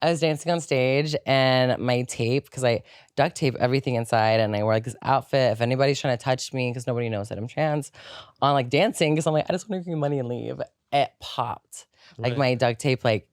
I was dancing on stage and my tape, because I duct tape everything inside and I wear like this outfit. If anybody's trying to touch me, because nobody knows that I'm trans, on like dancing, because I'm like, I just want to give you money and leave. It popped. Like my duct tape like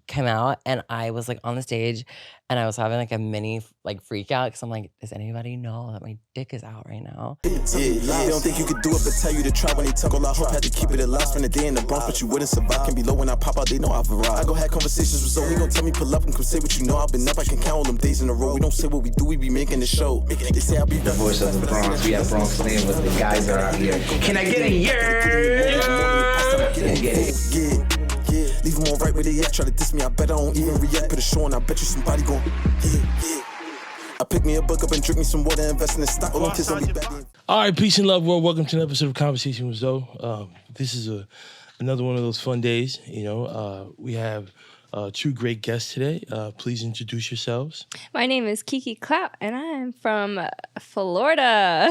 came out and I was like on the stage and I was having like a mini like freak out because I'm like, does anybody know that my dick is out right now? They don't think you could do it, but tell you to try when they talk. All I hope had to keep it alive from the day in the Bronx, but you wouldn't survive. Can be low when I pop out, they know I've arrived. I go have conversations with Zoe, he gon' tell me pull up and come say what you know. I've been up, I can count all them days in a row. We don't say what we do, we be making the show. They say I'll be the voice of the Bronx. We have Bronx Slam with the guys that are out here. Can I get a yeah? Leave them all right where they at. Try to diss me, I bet I don't even react. Put a show on, I bet you somebody gon' I pick me a book up and drink me some water, invest in the stock. All right, peace and love, world. Welcome to an episode of Conversation with Zoe. This is another one of those fun days. You know, we have two great guests today. Please introduce yourselves. My name is Kiki Klout, and I'm from Florida.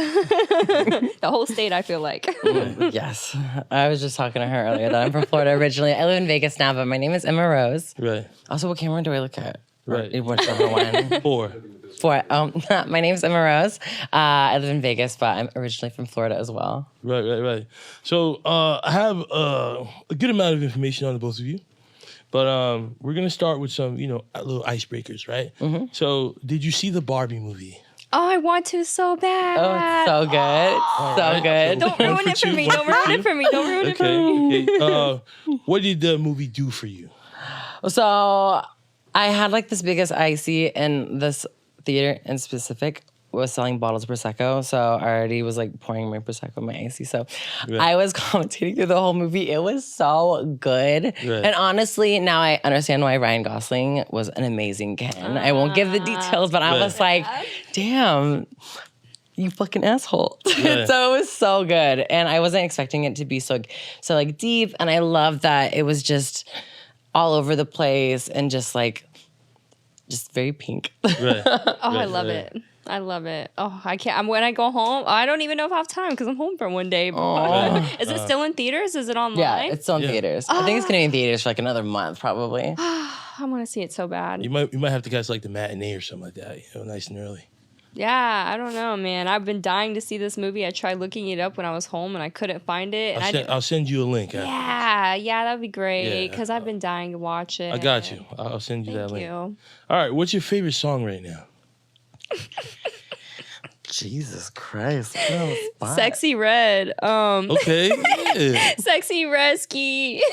The whole state, I feel like. Yes. I was just talking to her earlier that I'm from Florida originally. I live in Vegas now, but my name is Emma Rose. Right. Also, what camera do I look at? Right. Whichever one. Four. My name is Emma Rose. I live in Vegas, but I'm originally from Florida as well. Right. So I have a good amount of information on the both of you. But we're going to start with some, little icebreakers, right? Mm-hmm. So did you see the Barbie movie? Oh, I want to so bad. Oh, it's so good. Oh. So good. Don't ruin it for me. Don't ruin it for me. Don't ruin it for me. Okay. What did the movie do for you? So I had like this biggest icy in this theater in specific was selling bottles of Prosecco. So I already was like pouring my Prosecco in my icy. So I was commentating through the whole movie. It was so good. Right. And honestly, now I understand why Ryan Gosling was an amazing Ken. I won't give the details, but I was like, damn, you fucking asshole. Yeah. So it was so good. And I wasn't expecting it to be so like deep. And I love that it was just all over the place and just very pink. Right. I love it. I love it. Oh, I can't. When I go home, I don't even know if I have time because I'm home for one day. Is it still in theaters? Is it online? Yeah, it's still in theaters. I think it's going to be in theaters for like another month, probably. I want to see it so bad. You might have to catch like the matinee or something like that, nice and early. Yeah, I don't know, man. I've been dying to see this movie. I tried looking it up when I was home and I couldn't find it. And I'll send you a link. Yeah, that'd be great because I've been dying to watch it. I got you. I'll send you that link. Thank you. All right, what's your favorite song right now? Jesus Christ. Sexy Red. Okay. Yeah. Sexy Red Ski.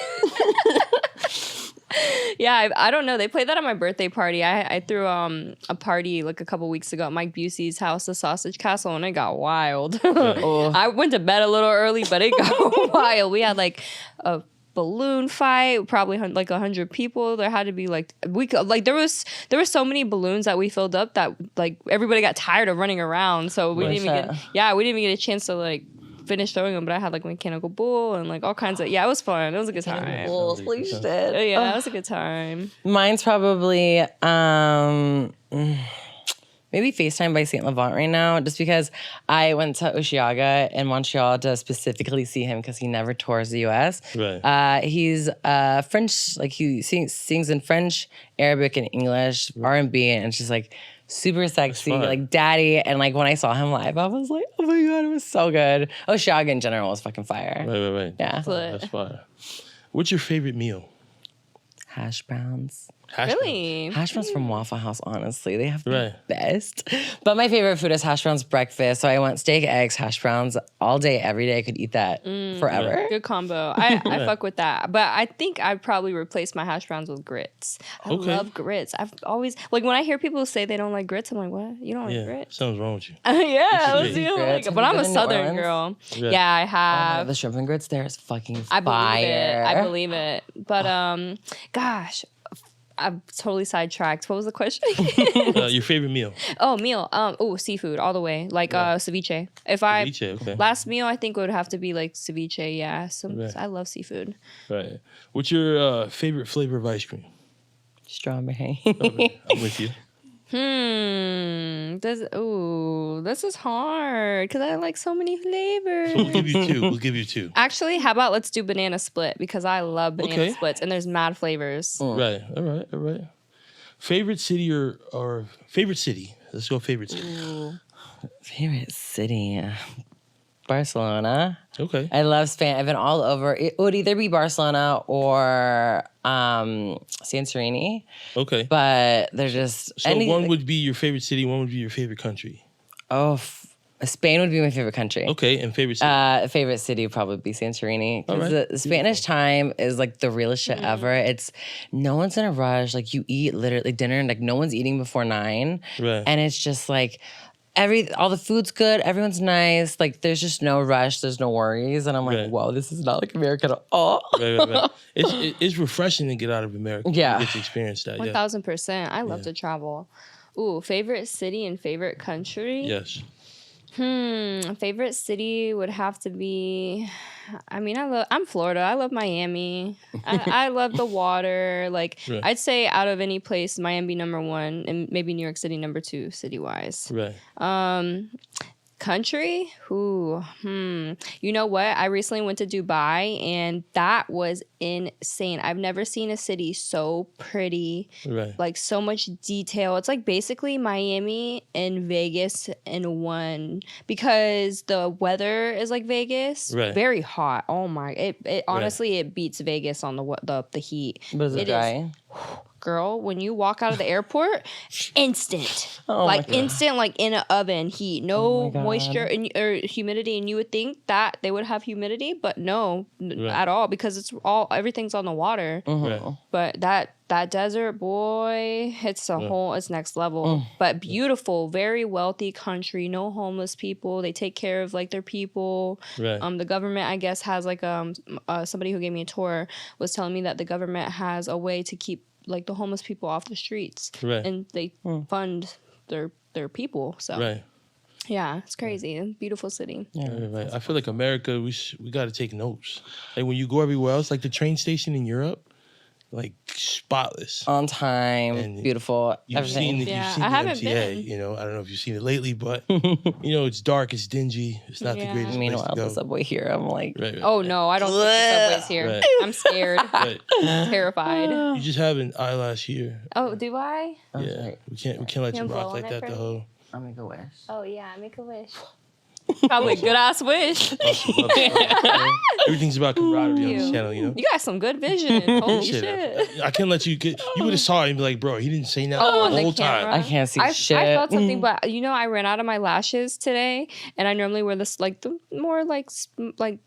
Yeah, I don't know. They played that at my birthday party. I threw a party like a couple weeks ago at Mike Busey's house, the Sausage Castle, and it got wild. I went to bed a little early, but it got wild. We had like a balloon fight, probably like 100 people. There had to be there was so many balloons that we filled up that like everybody got tired of running around. So we didn't even get a chance to like finish throwing them. But I had like mechanical bull and like all kinds of it was fun. It was a good time. Holy shit. Yeah, it was a good time. Mine's probably maybe FaceTime by St. Laurent right now, just because I went to Osheaga in Montreal to specifically see him because he never tours the U.S. Right. He's French, like he sings in French, Arabic, and English, R&B, and it's just like super sexy, like daddy. And like when I saw him live, I was like, oh my God, it was so good. Osheaga in general was fucking fire. Right. Yeah. That's fire. What's your favorite meal? Hash browns. Really? Hash browns from Waffle House, honestly. They have the best. But my favorite food is hash browns breakfast. So I want steak, eggs, hash browns all day, every day. I could eat that forever. Good combo. I fuck with that. But I think I'd probably replace my hash browns with grits. I love grits. I've always, like when I hear people say they don't like grits, I'm like, what? You don't like grits? Something's wrong with you. But I'm a Southern girl. Yeah, I have. The shrimp and grits there is fucking fire. I believe it. But gosh, I'm totally sidetracked. What was the question? Your favorite meal? Oh, meal. Seafood all the way. Like ceviche. Last meal, I think would have to be like ceviche. Yeah, I love seafood. Right. What's your favorite flavor of ice cream? Strawberry. I'm with you. This is hard because I like so many flavors. So we'll give you two. Actually, how about let's do banana split because I love banana splits and there's mad flavors. Right. All right. Favorite city or favorite city? Let's go favorite city. Favorite city? Barcelona. Okay. I love Spain. I've been all over. It would either be Barcelona or Santorini. Okay. But they're just... So one would be your favorite city, one would be your favorite country. Spain would be my favorite country. Okay, and favorite city? Favorite city would probably be Santorini. All Because right. the Spanish time is like the realest shit ever. It's no one's in a rush. Like you eat literally dinner and like no one's eating before 9. Right. And it's just like all the food's good, everyone's nice. Like there's just no rush, there's no worries. And I'm like, Right. whoa, this is not like America at all. Right. It's refreshing to get out of America. Yeah. To get to experience that. Yeah. 1000%. I love to travel. Ooh, favorite city and favorite country? Yes. Favorite city would have to be, I'm Florida. I love Miami. I love the water. Like, Right. I'd say out of any place, Miami #1 and maybe New York City #2 city-wise. Right. Country? You know what? I recently went to Dubai and that was insane. I've never seen a city so pretty. Right. Like so much detail. It's like basically Miami and Vegas in one because the weather is like Vegas. Right. Very hot. Oh my. It honestly it beats Vegas on the heat. But is it dry? Girl, when you walk out of the airport, instant. Oh my God. Instant, like in an oven heat. No Oh my God. moisture or humidity. And you would think that they would have humidity, but no, at all because everything's on the water. Right. But that desert, boy, it's next level. But beautiful, very wealthy country, no homeless people. They take care of like their people. Right. The government, I guess, has like somebody who gave me a tour was telling me that the government has a way to keep like the homeless people off the streets. Right. And they fund their people. So Right. yeah, it's crazy. Beautiful city. Right. I feel like America, we got to take notes. Like when you go everywhere else, like the train station in Europe, like spotless. On time, And beautiful, everything. You've seen I the haven't MTA, been. you know. I don't know if you've seen it lately, but you know, it's dark, it's dingy, it's not the Yeah. greatest place Meanwhile, to go. the subway here, I'm like, Right. Oh no, I don't take the subways here. Right. I'm scared. Right. Terrified. You just have an eyelash here. Oh, do I? Yeah. right. We can't let you Can rock blow like on it that for the me? whole. I'll make a wish. Oh yeah, make a wish. Probably a good ass wish. Everything's about camaraderie on this You. channel, you know. You got some good vision. Holy shit. I can't let you get. You would have saw it and be like, bro, he didn't say nothing on the the whole camera? time. I can't see I shit. felt something, but I ran out of my lashes today, and I normally wear this like the more like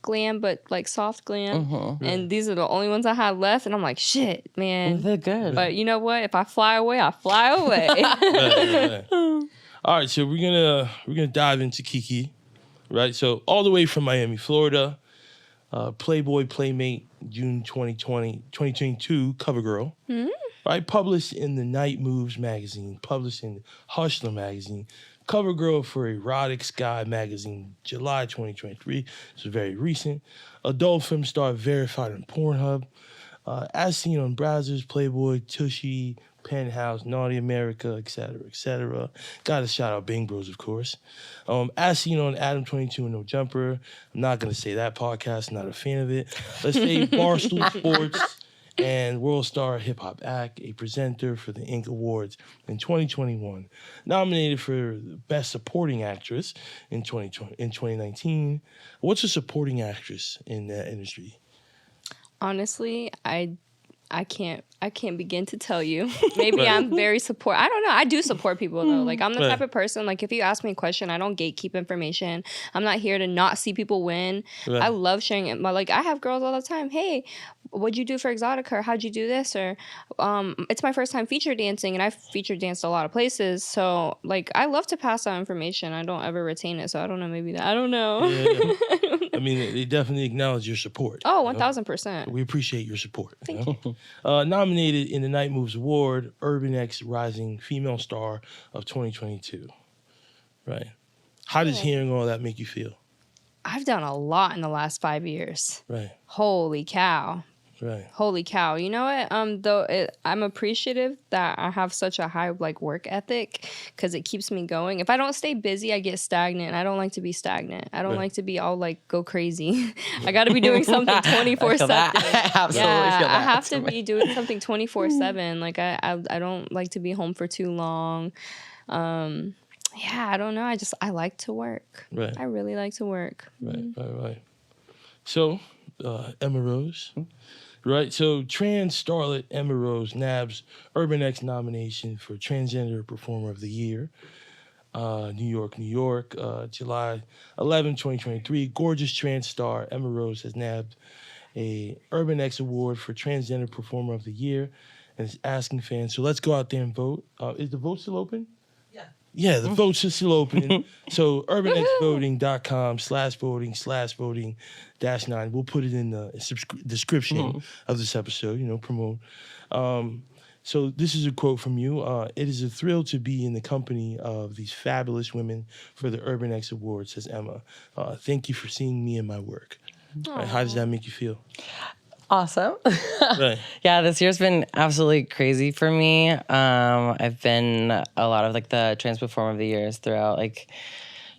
glam, but like soft glam, and these are the only ones I had left, and I'm like, shit, man. They're good. But you know what? If I fly away, I fly away. Right. All right, so we're gonna dive into Kiki, right? So all the way from Miami, Florida, Playboy Playmate, June 2022 cover girl, right? Published in the Night Moves magazine, published in Hustler magazine, cover girl for Erotic Sky magazine, July 2023. So very recent. Adult film star verified on Pornhub, as seen on browsers, Playboy, Tushy, Penthouse, Naughty America, etc. Gotta shout out Bing Bros, of course. As seen on Adam 22 and No Jumper. I'm not gonna say that podcast, not a fan of it. Let's say Barstool Sports and World Star Hip Hop Act, a presenter for the Inc. Awards in 2021. Nominated for Best Supporting Actress in 2019. What's a supporting actress in that industry? Honestly, I can't begin to tell you. Maybe I'm very support. I don't know. I do support people though. Like I'm the type of person. Like if you ask me a question, I don't gatekeep information. I'm not here to not see people win. Right. I love sharing it. Like I have girls all the time. Hey, what'd you do for Exotica? Or how'd you do this? Or it's my first time feature dancing, and I've feature danced a lot of places. So like I love to pass out information. I don't ever retain it. So I don't know. Maybe that. I don't know. Yeah. I mean, they definitely acknowledge your support. Oh, you know? 1000%. We appreciate your support. Thank you. Nominated in the Night Moves Award, Urban X Rising Female Star of 2022. Right. How does hearing all that make you feel? I've done a lot in the last 5 years. Right. Holy cow. Right. Holy cow. You know what? I'm appreciative that I have such a high work ethic because it keeps me going. If I don't stay busy, I get stagnant. I don't like to be stagnant. I don't like to be all go crazy. I got to be doing something 24/7. I absolutely Yeah, feel that. I have to be doing something 24/7. Like I don't like to be home for too long. Yeah, I don't know. I like to work. Right. I really like to work. Right. So, Emma Rose. Right, so trans starlet Emma Rose nabs Urban X nomination for Transgender Performer of the Year. New York, July 11, 2023. Gorgeous trans star Emma Rose has nabbed a Urban X Award for Transgender Performer of the Year and is asking fans, so let's go out there and vote. Is the vote still open? Yeah, the votes are still open. So urbanxvoting.com/voting/voting-9. We'll put it in the description of this episode, promote. So this is a quote from you. It is a thrill to be in the company of these fabulous women for the Urban X Awards, says Emma. Thank you for seeing me and my work. Right, how does that make you feel? Awesome. Right. Yeah, this year's been absolutely crazy for me. I've been a lot of the Trans Performer of the Years throughout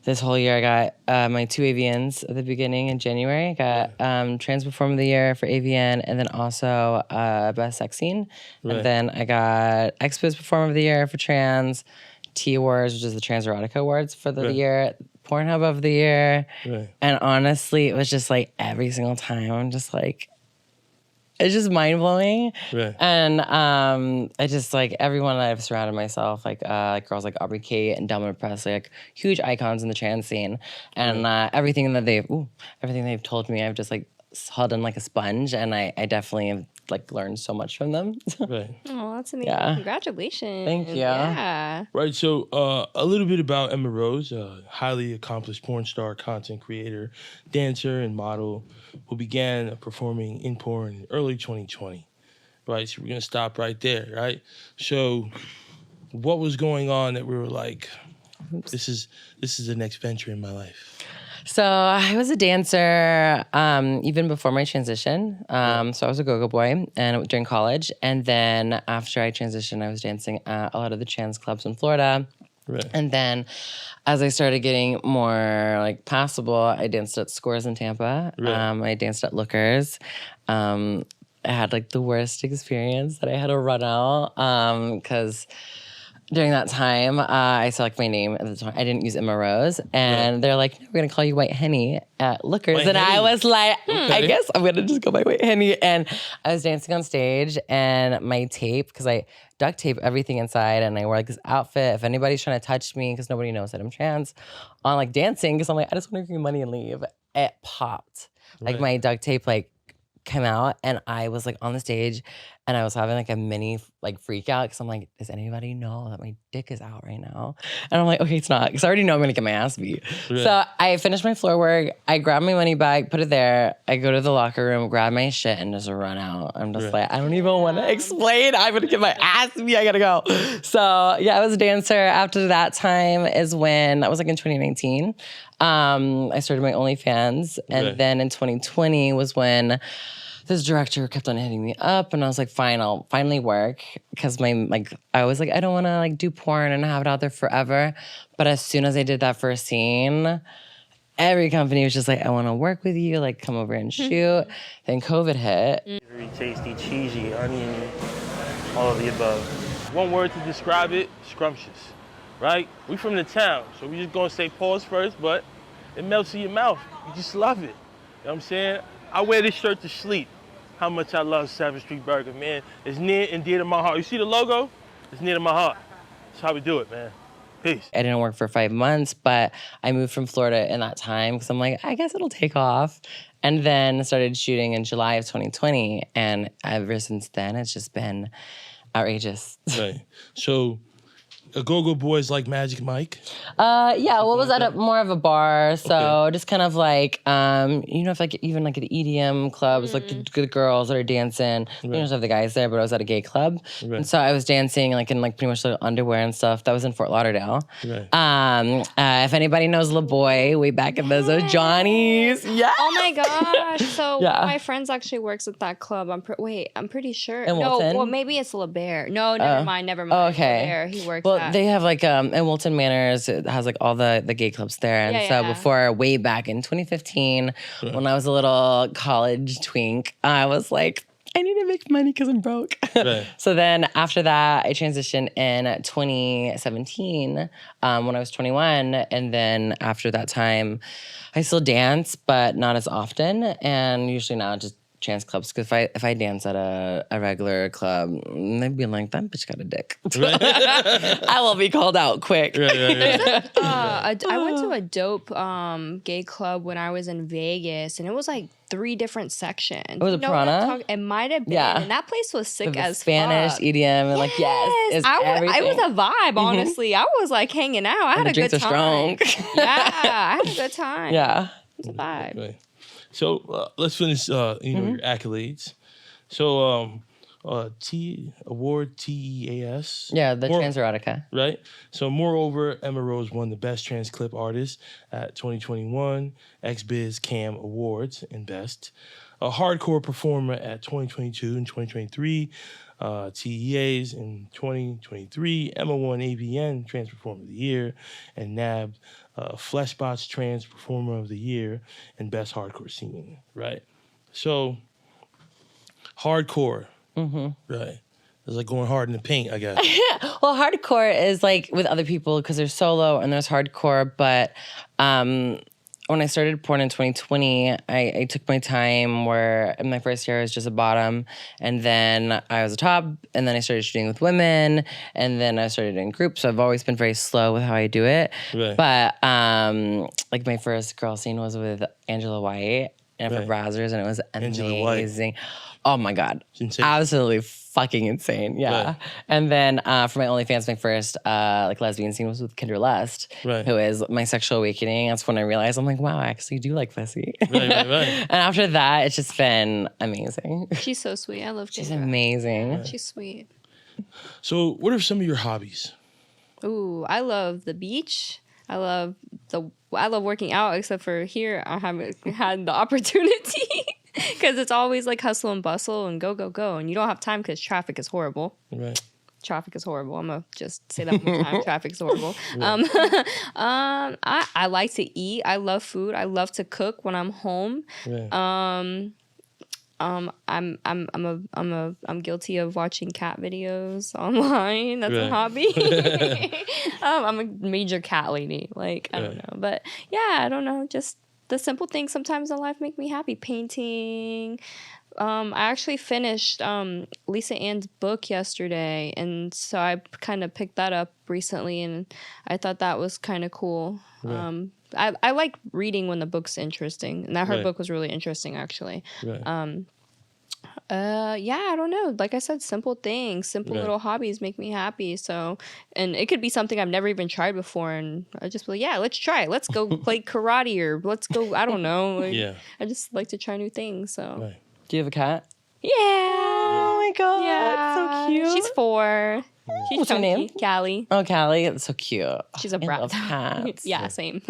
this whole year. I got my 2 AVNs at the beginning in January. I got Trans Performer of the Year for AVN and then also Best Sex Scene. Right. And then I got Expo's Performer of the Year for Trans, T Awards, which is the Trans Erotica Awards for the year, Pornhub of the Year. Right. And honestly, it was just every single time I'm just it's just mind blowing, Right. And I just everyone that I've surrounded myself, girls like Aubrey Kate and Delma Presley, huge icons in the trans scene, and everything they've told me, I've just held in like a sponge, and I definitely have learned so much from them. Right. Oh, that's amazing. Yeah. Congratulations. Thank you. Yeah. Right, so a little bit about Emma Rose, a highly accomplished porn star, content creator, dancer, and model who began performing in porn in early 2020. Right, so we're going to stop right there, right? So what was going on that we were like, this is the next venture in my life? So I was a dancer even before my transition. So I was a go-go boy and during college. And then after I transitioned, I was dancing at a lot of the trans clubs in Florida. Right. And then as I started getting more passable, I danced at Scores in Tampa. Right. I danced at Lookers. I had the worst experience that I had to run out because during that time, I saw my name at the time. I didn't use Emma Rose, and they're like, "No, we're gonna call you White Henny at Lookers," White and Henny. I was like, "I guess I'm gonna just go by White Henny." And I was dancing on stage, and my tape, because I duct tape everything inside, and I wore this outfit. If anybody's trying to touch me, because nobody knows that I'm trans, on dancing, because I'm I just want to give you money and leave. It popped, my duct tape came out, and I was on the stage, and I was having a mini freak out because I'm does anybody know that my dick is out right now? And I'm okay, it's not, because I already know I'm gonna get my ass beat. Right. So I finished my floor work, I grabbed my money bag, put it there, I go to the locker room, grab my shit, and just run out. I'm just I don't even want to explain. I'm gonna get my ass beat. I gotta go. So yeah, I was a dancer. After that time is when I was in 2019. I started my OnlyFans, and then in 2020 was when this director kept on hitting me up, and I was fine, I'll finally work, because I was I don't want to do porn and have it out there forever. But as soon as I did that first scene, every company was just I want to work with you, come over and shoot. Then COVID hit. Very tasty, cheesy, oniony, all of the above. One word to describe it: scrumptious. Right? We from the town, so we just gonna say pause first, but it melts in your mouth. You just love it. You know what I'm saying? I wear this shirt to sleep. How much I love 7th Street Burger, man. It's near and dear to my heart. You see the logo? It's near to my heart. That's how we do it, man. Peace. I didn't work for 5 months, but I moved from Florida in that time because I'm I guess it'll take off. And then started shooting in July of 2020. And ever since then, it's just been outrageous. Right. So Go-Go Boys like Magic Mike? Yeah, what was at more of a bar, so just kind of like, if like even like at EDM clubs, like the good girls that are dancing, you don't just have the guys there, but I was at a gay club, and so I was dancing like in like pretty much like underwear and stuff. That was in Fort Lauderdale. Right. If anybody knows LaBoy, way back in those Johnny's, yeah. Oh my gosh! So one of my friends actually works at that club. I'm pretty sure. In no, Wilton? well maybe it's LeBear. No, never mind. Oh, okay. LeBear, he works. Well, at. they have like in Wilton Manors, it has like all the gay clubs there. And so before, way back in 2015, when I was a little college twink, I was like, I need to make money because I'm broke. Right. So then after that, I transitioned in 2017 when I was 21. And then after that time, I still dance, but not as often. And usually now just trans clubs, because if I dance at a regular club, they'd be like, that bitch got a dick. I will be called out quick. I went to a dope gay club when I was in Vegas, and it was like 3 different sections. Was it Piranha? It might have been. Yeah. And that place was sick as Spanish, fuck. EDM, and like, it's everything. It was a vibe, honestly. I was like hanging out. I had a good drinks time. are strong. Yeah, I had a good time. Yeah. It was a vibe. Right. So let's finish, your accolades. So award TEAS. Yeah, the Trans Erotica. Right. So moreover, Emma Rose won the Best Trans Clip Artist at 2021 XBiz Cam Awards in Best. A Hardcore Performer at 2022 and 2023 TEAs in 2023. Emma won AVN Trans Performer of the Year and nabbed Fleshbot's Trans Performer of the Year and Best Hardcore Scene. Right. So hardcore. Right. It's like going hard in the paint, I guess. Well, hardcore is like with other people because there's solo and there's hardcore. But when I started porn in 2020, I took my time where in my first year I was just a bottom. And then I was a top. And then I started shooting with women. And then I started in groups. So I've always been very slow with how I do it. Right. But like my first girl scene was with Angela White and for Brazzers. And it was amazing. Oh my God. Absolutely fucking insane. Yeah. Right. And then for my OnlyFans, my first like lesbian scene was with Kendra Lust, who is my sexual awakening. That's when I realized, I'm like, wow, I actually do like pussy. Right. And after that, it's just been amazing. She's so sweet. I love Kendra. She's amazing. She's sweet. So what are some of your hobbies? Ooh, I love the beach. I love working out, except for here I haven't had the opportunity. Because it's always like hustle and bustle and go, and you don't have time because traffic is horrible. Right. Traffic is horrible. I'm gonna just say that one more time. Traffic is horrible. I like to eat. I love food. I love to cook when I'm home. Right. I'm guilty of watching cat videos online. That's a hobby. I'm a major cat lady. Like I don't know, but yeah, I don't know. Just the simple things sometimes in life make me happy. Painting. I actually finished Lisa Ann's book yesterday, and so I kind of picked that up recently, and I thought that was kind of cool. Right. I like reading when the book's interesting, and her book was really interesting, actually. Right. Yeah, I don't know. Like I said, simple things, simple little hobbies make me happy. So, and it could be something I've never even tried before, and I just be like, yeah, let's try it. Let's go play karate, or let's go. I don't know. Like, I just like to try new things. So. Right. Do you have a cat? Yeah. Oh my God. Yeah. So cute. She's 4. She's What's her chunky. name? Callie. Oh, Callie. That's so cute. She's a brat. I love cats. Yeah, same.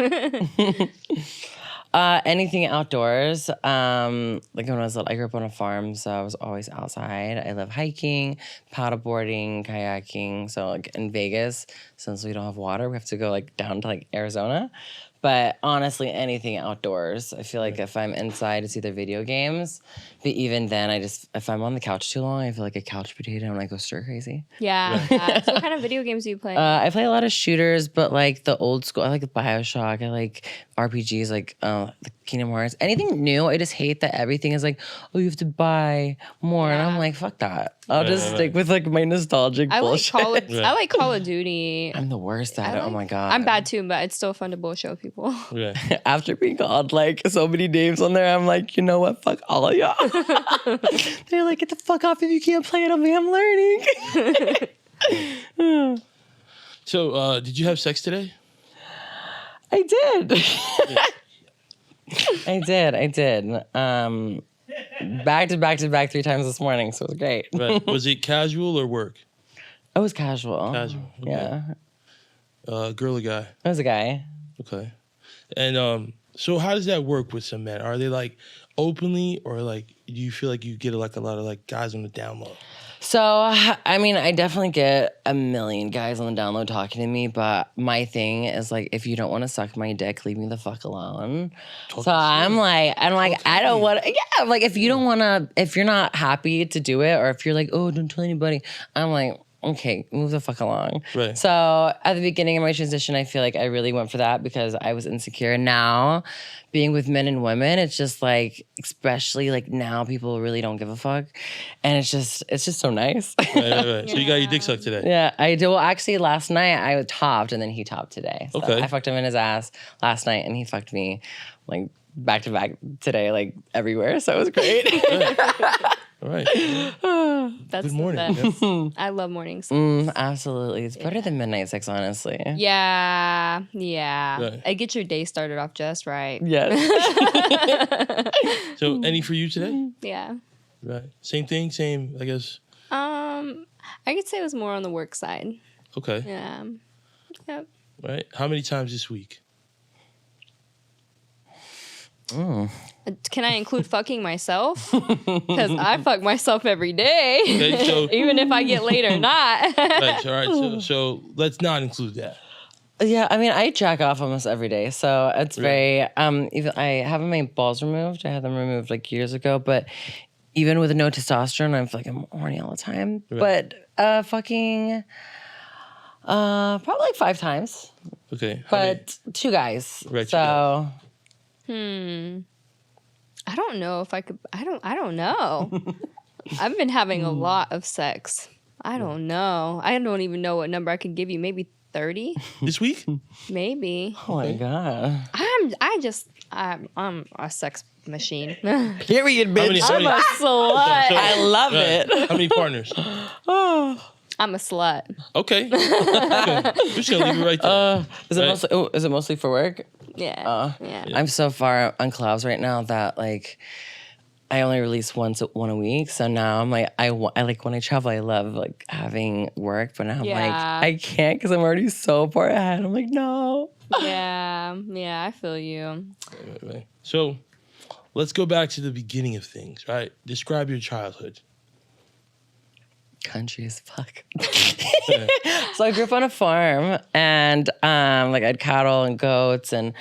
Anything outdoors. Like when I was little, I grew up on a farm, so I was always outside. I love hiking, paddleboarding, kayaking. So like in Vegas, since we don't have water, we have to go like down to like Arizona. But honestly, anything outdoors. I feel like if I'm inside, it's either video games. But even then, if I'm on the couch too long, I feel like a couch potato and I go stir crazy. Yeah. So what kind of video games do you play? I play a lot of shooters, but like the old school. I like BioShock. I like RPGs, like the Kingdom Hearts. Anything new, I just hate that everything is like, oh, you have to buy more. And I'm like, fuck that. I'll just stick with like my nostalgic bullshit. I like Call of Duty. I'm the worst at it. Oh my God. I'm bad too, but it's still fun to bullshit with people. Yeah. After being called like so many names on there, I'm like, you know what? Fuck all of y'all. They're like, get the fuck off if you can't play it. I'm like, I'm learning. So, did you have sex today? I did. I did. Back to back 3 times this morning, so it was great. Right. Was it casual or work? It was casual. Casual. Okay. Yeah. Girl or guy? It was a guy. Okay. And so how does that work with some men? Are they like openly, or like do you feel like you get like a lot of like guys on the down low? So, I mean, I definitely get a million guys on the download talking to me, but my thing is like, if you don't want to suck my dick, leave me the fuck alone. I'm like, I don't want to, yeah, like if you don't want to, if you're not happy to do it, or if you're like, oh, don't tell anybody, I'm like, okay, move the fuck along. Right. So at the beginning of my transition, I feel like I really went for that because I was insecure. Now, being with men and women, it's just like, especially like now, people really don't give a fuck, and it's just so nice. Right. So you got your dick sucked today? Yeah, I do. Well, actually, last night I topped, and then he topped today. So Okay. I fucked him in his ass last night, and he fucked me like back to back today, like everywhere. So it was great. All right. That's Good morning. the best. I love morning sex. Absolutely, it's better than midnight sex, honestly. Yeah. Right. I get your day started off just right. Yes. So any for you today? Yeah. Right. Same thing. Same. I guess. I could say it was more on the work side. Okay. Yeah. Yep. Right. How many times this week? Can I include fucking myself? Because I fuck myself every day, Okay, so even if I get laid or not. right. All right. So let's not include that. Yeah, I mean, I jack off almost every day, so it's very. Even I haven't my balls removed. I had them removed like years ago, but even with no testosterone, I'm fucking horny all the time. Right. But fucking, probably like 5 times. Okay. How many- But 2 guys. Right, 2 So I don't know if I could. I don't know. I've been having a lot of sex. I don't know. I don't even know what number I could give you. Maybe 30. This week? Maybe. oh my god. I'm a sex machine. Period, bitch. How many- I'm a slut. I love Right. it. How many partners? I'm a slut. Okay. We're just gonna leave it right there. Is it mostly for work? Yeah. Yeah. I'm so far on Clouds right now that like I only release one a week. So now I'm like I like when I travel, I love like having work, but now I'm like I can't because I'm already so far ahead. I'm like no. Yeah. Yeah. I feel you. Right. So let's go back to the beginning of things. Right. Describe your childhood. Country as fuck. So I grew up on a farm, and like I had cattle and goats, and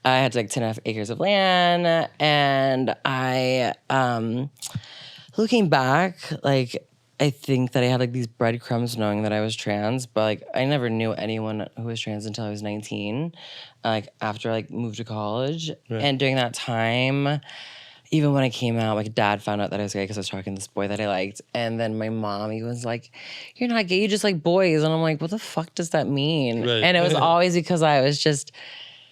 I had like 10.5 acres of land. And I, looking back, like I think that I had like these breadcrumbs knowing that I was trans, but like I never knew anyone who was trans until I was 19. Like after I like moved to college, and during that time. Even when I came out, like dad found out that I was gay because I was talking to this boy that I liked. And then my mom, he was like, you're not gay, you just like boys. And I'm like, what the fuck does that mean? Right. And it was always because I was just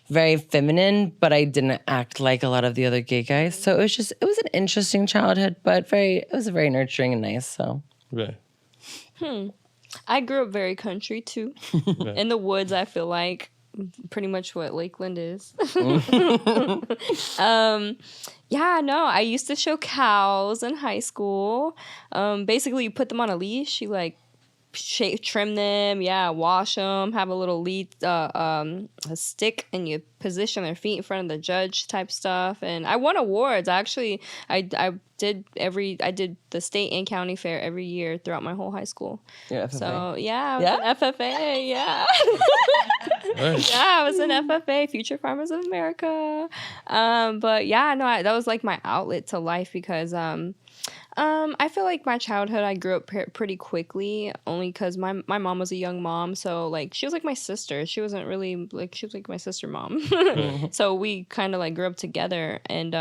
very feminine, but I didn't act like a lot of the other gay guys. So it was an interesting childhood, but it was very nurturing and nice, so. Right. I grew up very country too. In the woods, I feel like. Pretty much what Lakeland is. Yeah, no, I used to show cows in high school. Basically, you put them on a leash, you like trim them, wash them, have a little lead, a stick, and you position their feet in front of the judge type stuff. And I won awards. Actually, I did the state and county fair every year throughout my whole high school. Yeah, FFA. So I was in FFA, Right. I was in FFA, Future Farmers of America. But that was like my outlet to life because I feel like my childhood, I grew up pretty quickly, only because my mom was a young mom, so like she was like my sister. She wasn't really like she was like my sister mom. So we kind of like grew up together, and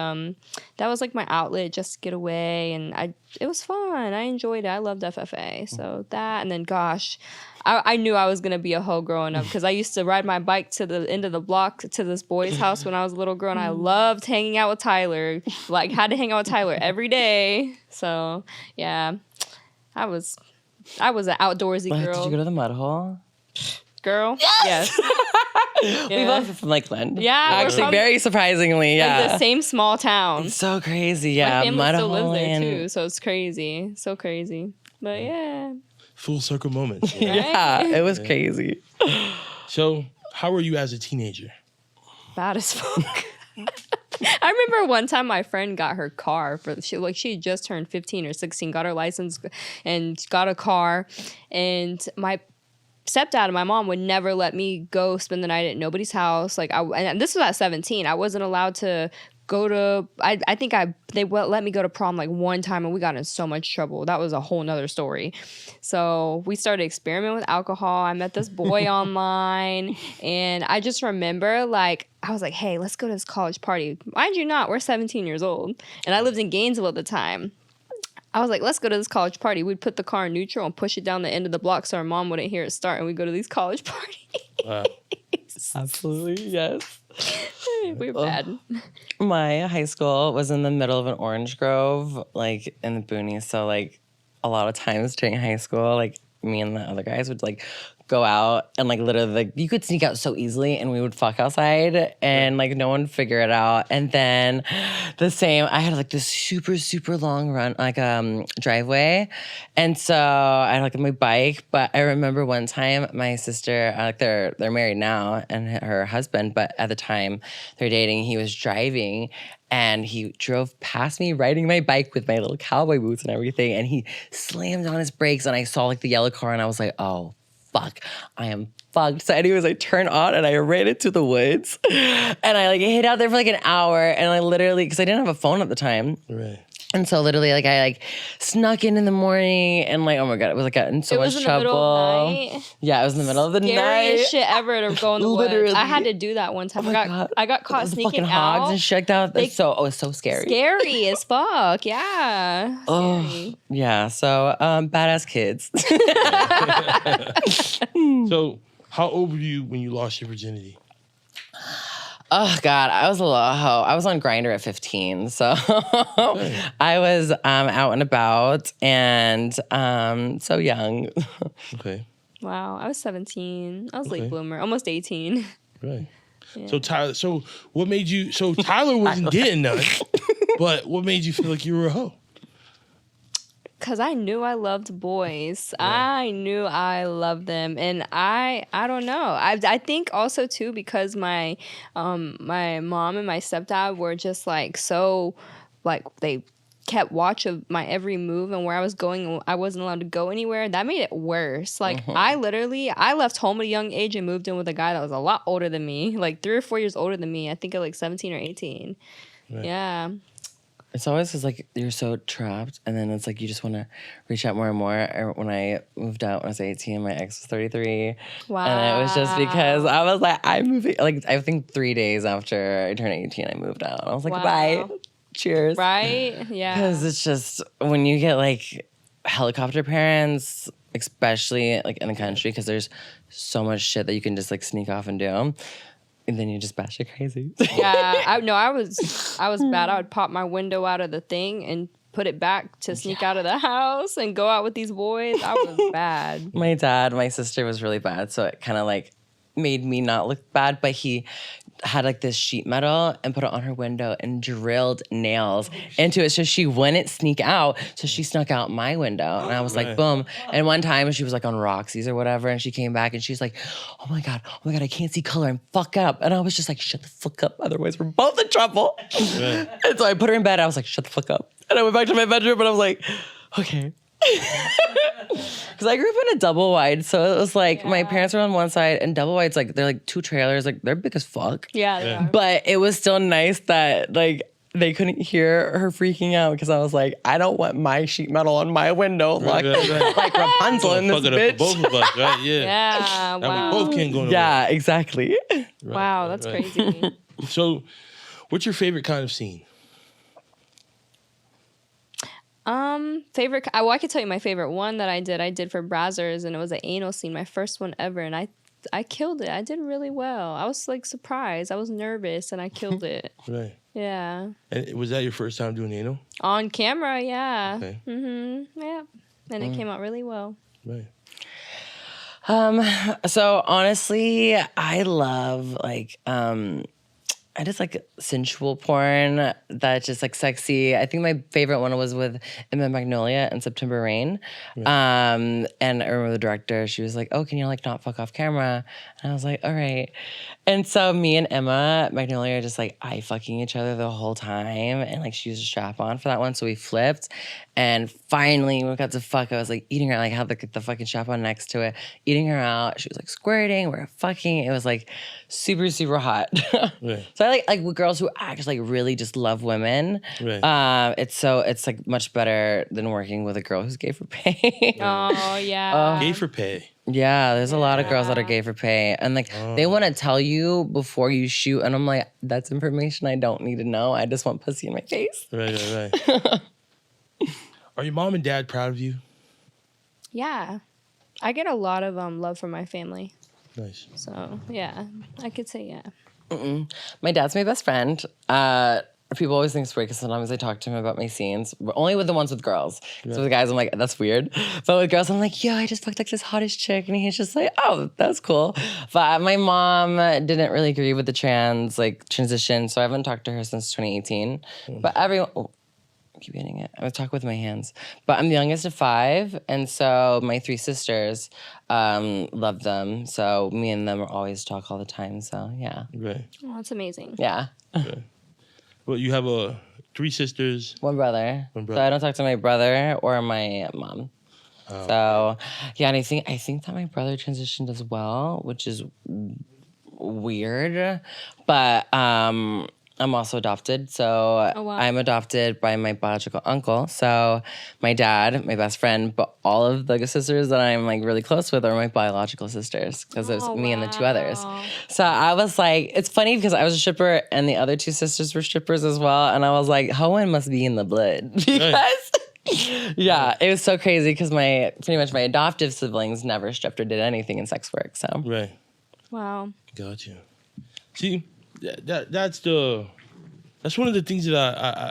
that was like my outlet just to get away, and it was fun. I enjoyed it. I loved FFA. So that, and then gosh, I knew I was gonna be a hoe growing up because I used to ride my bike to the end of the block to this boy's house when I was a little girl, and I loved hanging out with Tyler. Like had to hang out with Tyler every day. So yeah, I was an outdoorsy girl. Did you go to the mud hole? girl. Yes. We both are from Lakeland. Yeah, we're actually, from, very surprisingly, yeah. like, the same small town. It's so crazy, yeah. My family still lives there and- too, so it's crazy. So crazy. But yeah. Full circle moments. Right? Yeah, it was crazy. So, how were you as a teenager? Bad as fuck. I remember one time my friend got her car she had just turned 15 or 16, got her license and got a car, and my stepdad and my mom would never let me go spend the night at nobody's house. Like and this was at 17. I wasn't allowed to go to. I think they let me go to prom like one time, and we got in so much trouble. That was a whole nother story. So we started experimenting with alcohol. I met this boy online, and I just remember like I was like, hey, let's go to this college party. Mind you, not we're 17 years old, and I lived in Gainesville at the time. I was like, let's go to this college party. We'd put the car in neutral and push it down the end of the block so our mom wouldn't hear it start, and we'd go to these college parties. Wow. Absolutely, yes. We're bad. My high school was in the middle of an orange grove, like in the boonies. So like a lot of times during high school, like me and the other guys would like go out and like literally like you could sneak out so easily and we would fuck outside and like no one would figure it out. And then I had like this super, super long run, like driveway. And so I had like my bike, but I remember one time my sister, like they're married now and her husband, but at the time they're dating, he was driving and he drove past me riding my bike with my little cowboy boots and everything. And he slammed on his brakes and I saw like the yellow car and I was like, oh, fuck, I am fucked. So anyways, I turned on and I ran into the woods and I like hid out there for like an hour and I literally, because I didn't have a phone at the time. Right. And so literally like I like snuck in the morning and like, oh my God, it was like in so much trouble. Middle of the night. Yeah, it was in the middle of the night. Scariest shit ever to go in the woods. Literally. I had to do that one time. Oh my God. I got caught The sneaking fucking out. hogs and shit like that. It's so scary. Scary as fuck. Yeah. Oh, Scary. yeah. So badass kids. So, how old were you when you lost your virginity? Oh God, I was a little hoe. I was on Grindr at 15, so I was out and about and so young. Okay. Wow. I was 17. I was Okay. late bloomer. Almost 18. Right. Yeah. So Tyler, what made you? So Tyler wasn't getting none, but what made you feel like you were a hoe? Because I knew I loved boys. Yeah. I knew I loved them. And I don't know. I think also, too, because my my mom and my stepdad were just, like, so, like, they kept watch of my every move and where I was going. I wasn't allowed to go anywhere. That made it worse. Like, I left home at a young age and moved in with a guy that was a lot older than me. Like, 3 or 4 years older than me. I think at, like, 17 or 18. Right. Yeah. It's always because like you're so trapped, and then it's like you just want to reach out more and more. When I moved out when I was 18, my ex was 33. Wow. And it was just because I was like, I'm moving. Like I think 3 days after I turned 18, I moved out. I was like, bye, cheers. Right? Yeah. Because it's just when you get like helicopter parents, especially like in the country, because there's so much shit that you can just like sneak off and do. And then you just batshit crazy. Yeah, I was bad. I would pop my window out of the thing and put it back to sneak out of the house and go out with these boys. I was bad. My sister was really bad, so it kind of like made me not look bad, but he had like this sheet metal and put it on her window and drilled nails into it so she wouldn't sneak out. So she snuck out my window and I was like, boom. And one time she was like on Roxy's or whatever and she came back and she's like, oh my God, I can't see color and fuck up. And I was just like, shut the fuck up. Otherwise we're both in trouble. And so I put her in bed. I was like, shut the fuck up. And I went back to my bedroom and I was like, okay. Because I grew up in a double wide, so it was like my parents were on one side, and double wide's like they're like 2 trailers, like they're big as fuck. Yeah, they are. But it was still nice that like they couldn't hear her freaking out because I was like, I don't want my sheet metal on my window like Rapunzel in this fuck it bitch. up for both of us, right? Yeah. Yeah, wow. We both can't go nowhere. Yeah, exactly. Wow, that's crazy. So, what's your favorite kind of scene? Favorite. Well, I could tell you my favorite one that I did for Brazzers, and it was an anal scene, my first one ever, and I killed it. I did really well. I was like surprised. I was nervous, and I killed it. Right. Yeah. And was that your first time doing anal? On camera, yeah. Okay. Yeah. And it came out really well. Right. So honestly, I love like I just like sensual porn that's just like sexy. I think my favorite one was with Emma Magnolia and September Rain. And I remember the director, she was like, "Oh, can you like not fuck off camera?" And I was like, "All right." And so me and Emma Magnolia are just like eye fucking each other the whole time. And like she used a strap on for that one. So we flipped. And finally when we got to fuck, I was like eating her, like had the fucking strap on next to it, eating her out. She was like squirting, we were fucking. It was like super, super hot. So I like with girls who act like really just love women. It's like much better than working with a girl who's gay for pay. Oh yeah. Gay for pay. Yeah, there's a lot of girls that are gay for pay. And like they want to tell you before you shoot. And I'm like, that's information I don't need to know. I just want pussy in my face. Right. Are your mom and dad proud of you? Yeah. I get a lot of love from my family. Nice. So yeah, I could say yeah. My dad's my best friend. People always think it's weird because sometimes I talk to him about my scenes, but only with the ones with girls. So with guys, I'm like, that's weird. But with girls, I'm like, yo, I just fucked like this hottest chick. And he's just like, oh, that's cool. But my mom didn't really agree with the transition. So I haven't talked to her since 2018. But everyone, I keep hitting it. I would talk with my hands. But I'm the youngest of 5. And so my 3 sisters love them. So me and them always talk all the time. So yeah. Right. Oh, that's amazing. Yeah. Right. Well, you have 3 sisters. One brother. One brother. So I don't talk to my brother or my mom. So yeah, and I think that my brother transitioned as well, which is weird. But I'm also adopted. So I'm adopted by my biological uncle. So my dad, my best friend, but all of the sisters that I'm like really close with are my biological sisters because it's me and the 2 others. So I was like, it's funny because I was a stripper and the other 2 sisters were strippers as well. And I was like, Hohen must be in the blood because yeah, it was so crazy because pretty much my adoptive siblings never stripped or did anything in sex work. So Right. Wow. Gotcha. See, that's one of the things that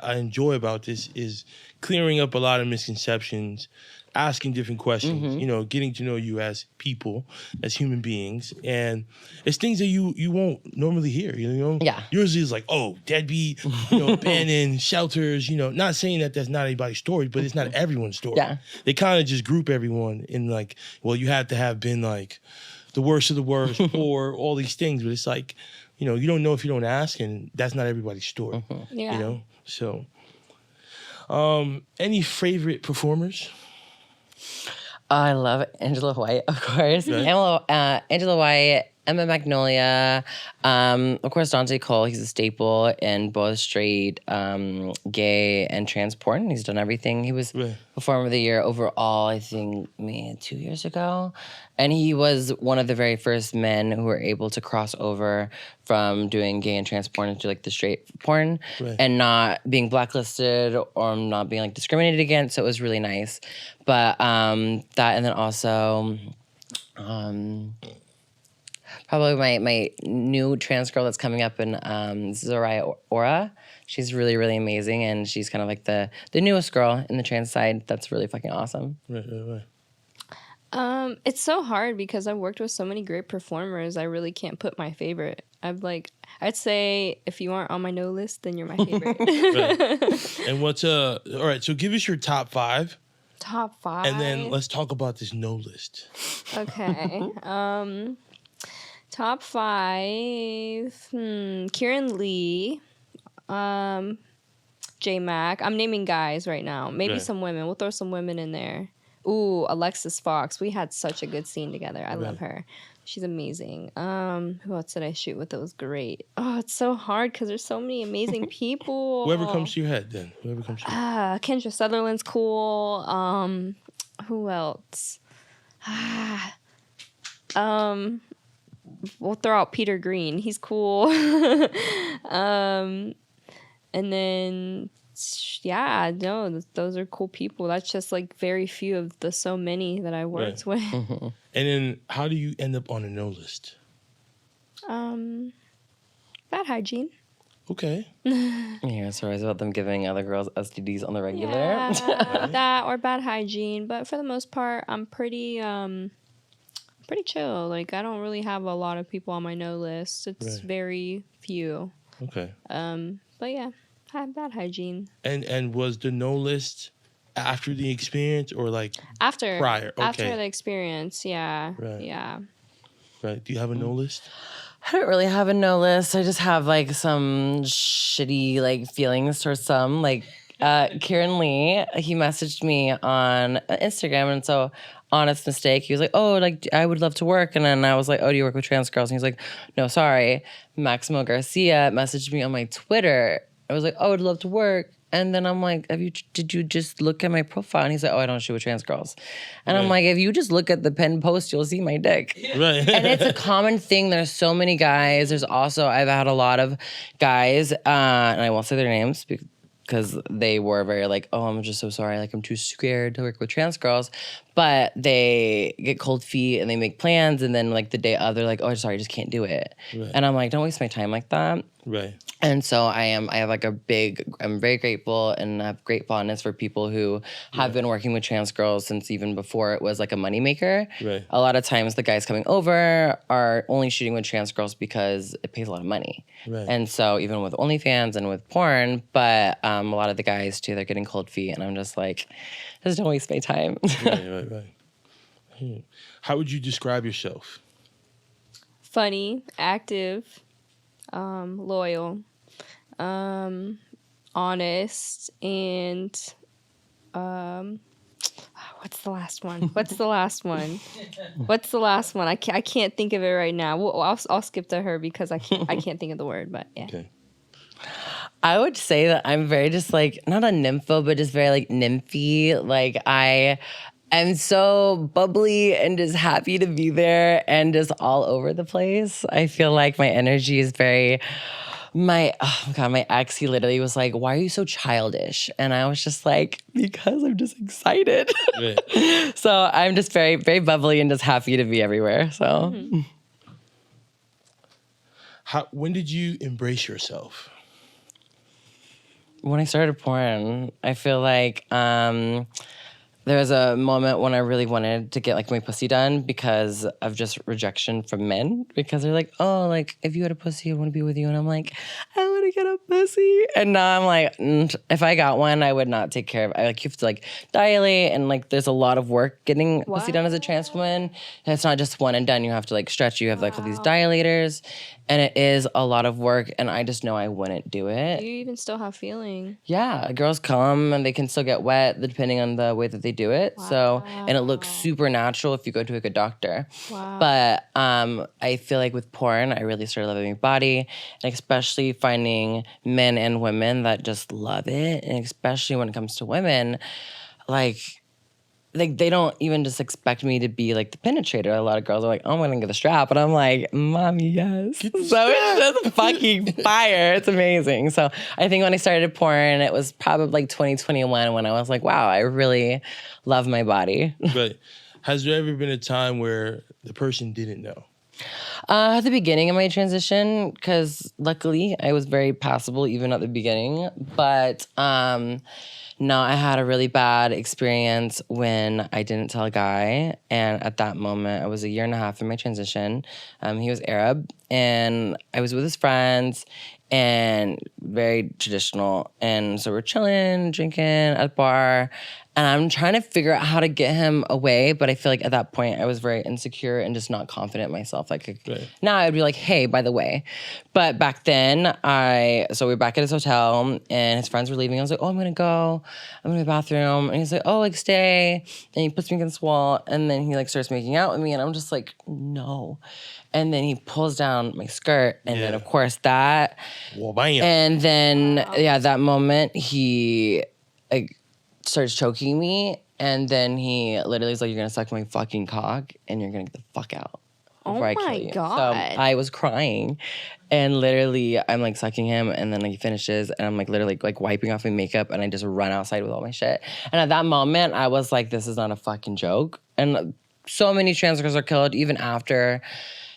I enjoy about this is clearing up a lot of misconceptions, asking different questions, getting to know you as people, as human beings. And it's things that you won't normally hear, Yeah. Yours is like, oh, deadbeat, abandoned, shelters, not saying that that's not anybody's story, but it's not everyone's story. Yeah. They kind of just group everyone in like, well, you have to have been like the worst of the worst or all these things, but it's like, you don't know if you don't ask, and that's not everybody's story. Yeah. So, any favorite performers? I love Angela White, of course. Angela White, Emma Magnolia, of course Dante Cole. He's a staple in both straight, gay, and trans porn. He's done everything. He was Performer of the Year overall, I think, 2 years ago. And he was one of the very first men who were able to cross over from doing gay and trans porn into like the straight porn and not being blacklisted or not being like discriminated against. So it was really nice. But that, and then also probably my new trans girl that's coming up in Zariah Ora. She's really, really amazing, and she's kind of like the newest girl in the trans side. That's really fucking awesome. Right. It's so hard because I've worked with so many great performers. I really can't put my favorite. I'd say if you aren't on my no list, then you're my favorite. And what's all right? So give us your top 5. Top 5. And then let's talk about this no list. Okay. Top 5. Kieran Lee. J Mac. I'm naming guys right now. Maybe some women. We'll throw some women in there. Ooh, Alexis Fox. We had such a good scene together. I love her. She's amazing. Who else did I shoot with that was great? Oh, it's so hard because there's so many amazing people. Whoever comes to your head, then. Kendra Sutherland's cool. Who else? We'll throw out Peter Green. He's cool. And then... yeah, no, those are cool people. That's just like very few of the so many that I worked with. And then how do you end up on a no list? Bad hygiene. Okay. Yeah, stories about them giving other girls STDs on the regular. Yeah, that or bad hygiene. But for the most part, I'm pretty pretty chill. Like I don't really have a lot of people on my no list. It's very few. Okay. But yeah, I have bad hygiene. And was the no list after the experience or like After prior? Okay. After the experience, yeah. Right. Yeah. Right. Do you have a no list? I don't really have a no list. I just have like some shitty like feelings towards some. Like Kieran Lee, he messaged me on Instagram, and so honest mistake, he was like, "Oh, like I would love to work," and then I was like, "Oh, do you work with trans girls?" And he's like, "No, sorry." Maximo Garcia messaged me on my Twitter. I was like, "Oh, I'd love to work." And then I'm like, did you just look at my profile? And he's like, "Oh, I don't shoot with trans girls." And I'm like, if you just look at the pinned post, you'll see my dick. Right. And it's a common thing. There's so many guys. There's also, I've had a lot of guys, and I won't say their names because they were very like, "Oh, I'm just so sorry. Like, I'm too scared to work with trans girls." But they get cold feet and they make plans. And then like the day of, they're like, "Oh, sorry, I just can't do it." Right. And I'm like, don't waste my time like that. Right. And so I'm very grateful and have great fondness for people who have been working with trans girls since even before it was like a moneymaker. Right. A lot of times the guys coming over are only shooting with trans girls because it pays a lot of money. Right. And so even with OnlyFans and with porn, but a lot of the guys too, they're getting cold feet, and I'm just like, just don't waste my time. Right. How would you describe yourself? Funny, active, loyal, honest, and what's the last one? I can't think of it right now. I'll skip to her because I can't think of the word. But yeah. Okay. I would say that I'm very just like, not a nympho, but just very like nymphy. Like I am so bubbly and just happy to be there and just all over the place. I feel like my energy is very, my ex, he literally was like, "Why are you so childish?" And I was just like, because I'm just excited. Right. So I'm just very, very bubbly and just happy to be everywhere. So. When did you embrace yourself? When I started porn, I feel like there was a moment when I really wanted to get like my pussy done because of just rejection from men, because they're like, "Oh, like if you had a pussy, I want to be with you." And I'm like, I want to get a pussy. And now I'm like, if I got one, I would not take care of it. Like you have to like dilate, and like there's a lot of work getting pussy done as a trans woman. And it's not just one and done. You have to like stretch. You have like all these dilators, and it is a lot of work. And I just know I wouldn't do it. Do you even still have feeling? Yeah, girls come and they can still get wet depending on the way that they do it. Wow. So, and it looks super natural if you go to a good doctor. Wow. But I feel like with porn, I really started loving my body, and especially finding men and women that just love it. And especially when it comes to women, like they don't even just expect me to be like the penetrator. A lot of girls are like, "Oh, I'm gonna get the strap," and I'm like, "Mommy, yes." So it's just fucking fire. It's amazing. So I think when I started porn, it was probably like 2021 when I was like, "Wow, I really love my body." Right. Has there ever been a time where the person didn't know? At the beginning of my transition, because luckily I was very passable even at the beginning, but no, I had a really bad experience when I didn't tell a guy. And at that moment, I was a year and a half in my transition. He was Arab, and I was with his friends, and very traditional. And so we're chilling, drinking at a bar, and I'm trying to figure out how to get him away. But I feel like at that point, I was very insecure and just not confident in myself. Like now I'd be like, "Hey, by the way." But back then, so we were back at his hotel, and his friends were leaving. I was like, "Oh, I'm gonna go. I'm in the bathroom." And he's like, "Oh, like stay." And he puts me against the wall, and then he like starts making out with me, and I'm just like, "No." And then he pulls down my skirt, and then of course that. Well, bam. And then that moment he like starts choking me, and then he literally is like, "You're gonna suck my fucking cock, and you're gonna get the fuck out before I kill you." God. So I was crying, and literally I'm like sucking him, and then like he finishes, and I'm like literally like wiping off my makeup, and I just run outside with all my shit. And at that moment, I was like, "This is not a fucking joke." And so many trans girls are killed even after.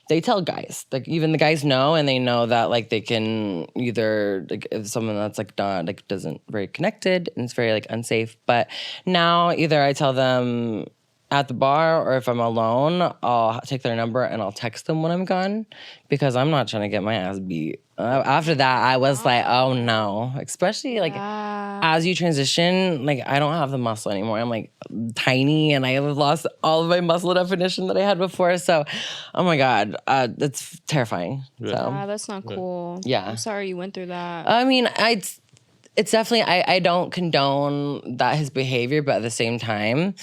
They tell guys, like even the guys know, and they know that like they can either like if someone that's like not like doesn't very connected and it's very like unsafe. But now either I tell them at the bar or if I'm alone, I'll take their number and I'll text them when I'm gone because I'm not trying to get my ass beat. After that, I was like, oh no. Especially like as you transition, like I don't have the muscle anymore. I'm like tiny and I have lost all of my muscle definition that I had before. So, oh my God, that's terrifying. Right. So, That's not cool. Yeah. I'm sorry you went through that. I mean, it's definitely, I don't condone that his behavior, but at the same time,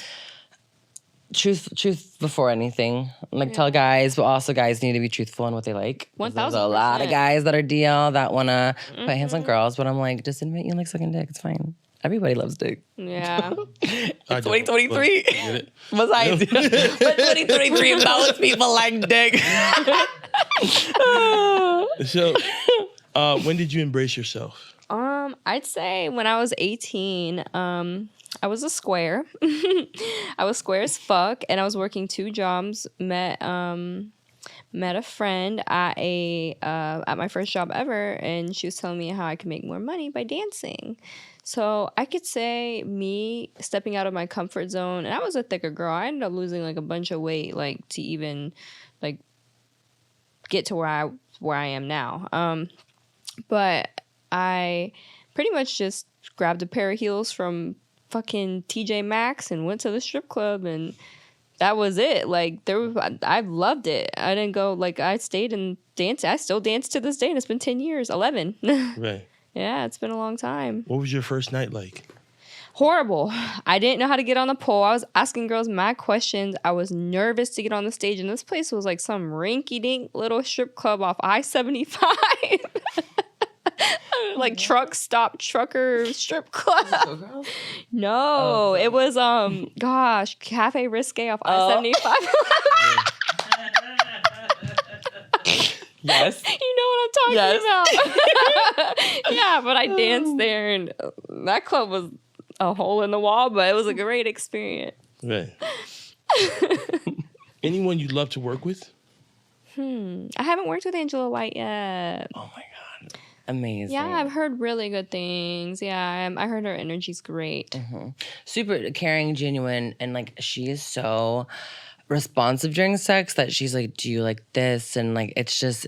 truth before anything. Like tell guys, but also guys need to be truthful in what they like. 1000%. There's a lot of guys that are DL that want to put hands on girls, but I'm like, just admit you like sucking dick. It's fine. Everybody loves dick. Yeah. It's 2023. Besides, but 2023, most people like dick. So, when did you embrace yourself? I'd say when I was 18, I was a square. I was square as fuck, and I was working 2 jobs. Met a friend at at my first job ever, and she was telling me how I could make more money by dancing. So I could say me stepping out of my comfort zone, and I was a thicker girl. I ended up losing like a bunch of weight, like to even like get to where I am now. But I pretty much just grabbed a pair of heels from fucking TJ Maxx and went to the strip club, and that was it. Like I loved it. I didn't go, like I stayed and danced. I still dance to this day, and it's been 10 years, 11. Right. Yeah, it's been a long time. What was your first night like? Horrible. I didn't know how to get on the pole. I was asking girls mad questions. I was nervous to get on the stage, and this place was like some rinky-dink little strip club off I-75. Like truck stop trucker strip club. No, it was Cafe Risque off I-75. Yes. You know what I'm talking about. Yeah, but I danced there, and that club was a hole in the wall, but it was a great experience. Right. Anyone you'd love to work with? I haven't worked with Angela White yet. Oh my God. Amazing. Yeah, I've heard really good things. Yeah, I heard her energy's great. Mm-hmm. Super caring, genuine, and like she is so responsive during sex that she's like, do you like this? And like it's just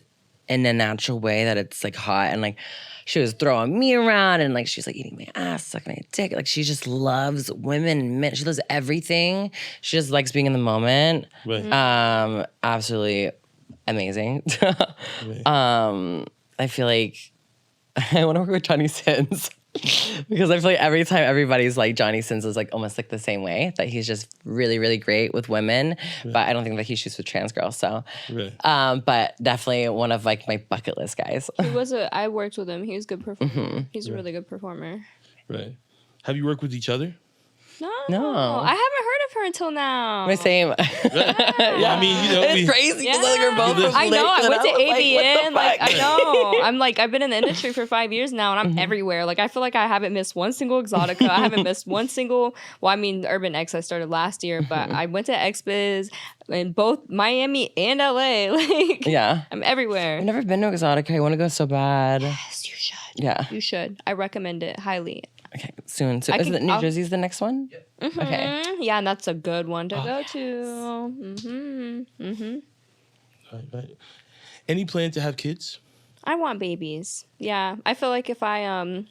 in a natural way that it's like hot, and like she was throwing me around, and like she's like eating my ass, sucking my dick. Like she just loves women and men. She loves everything. She just likes being in the moment. Right. Absolutely amazing. Right. I feel like I want to work with Johnny Sins because I feel like every time everybody's like Johnny Sins is like almost like the same way, that he's just really, really great with women, but I don't think that he shoots with trans girls. So, but definitely one of like my bucket list guys. I worked with him. He was a good performer. He's a really good performer. Right. Have you worked with each other? No. I haven't heard of her until now. My same. Yeah. I mean, you know, it's crazy because like we're both from I know. I went to AVN. Like, I know. I'm like, I've been in the industry for 5 years now, and I'm everywhere. Like, I feel like I haven't missed one single Exotica. I haven't missed one single. Well, I mean, Urban X I started last year, but I went to XBiz in both Miami and LA. Like, I'm everywhere. I've never been to Exotica. I want to go so bad. Yes, you should. Yeah, you should. I recommend it highly. Okay, soon. So is it New Jersey's the next one? Yep. Okay. Yeah, and that's a good one to go to. Right. Any plan to have kids? I want babies. Yeah, I feel like if I